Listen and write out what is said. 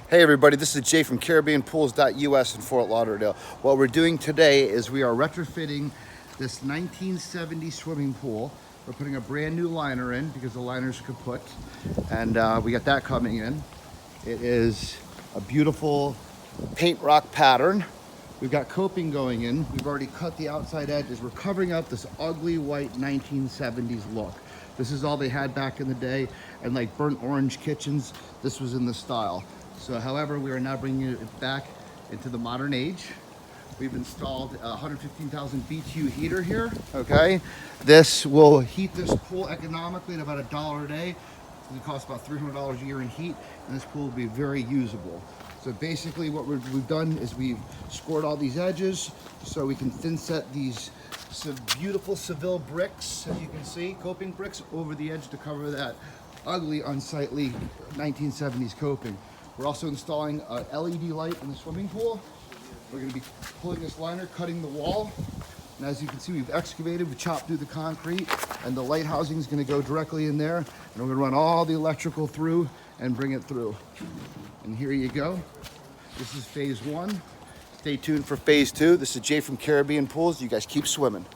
Hey everybody, this is Jay from CaribbeanPools.us in Fort Lauderdale. What we're doing today is we are retrofitting this 1970 swimming pool. We're putting a brand new liner in because the liner's kaput, and we got that coming in. It is a beautiful paint rock pattern. We've got coping going in. We've already cut the outside edges. We're covering up this ugly white 1970s look. This is all they had back in the day, and like burnt orange kitchens, this was in the style. So however, we are now bringing it back into the modern age. We've installed a 115,000 BTU heater here, okay? This will heat this pool economically at about $1 a day. It costs about $300 a year in heat, and this pool will be very usable. So basically what we've done is we've scored all these edges so we can thin set these beautiful Seville bricks, as you can see, coping bricks over the edge to cover that ugly, unsightly 1970s coping. We're also installing a LED light in the swimming pool. We're going to be pulling this liner, cutting the wall. And as you can see, we've excavated, we chopped through the concrete, and the light housing is going to go directly in there. And we're going to run all the electrical through and bring it through. And here you go. This is phase one. Stay tuned for phase two. This is Jay from Caribbean Pools. You guys keep swimming.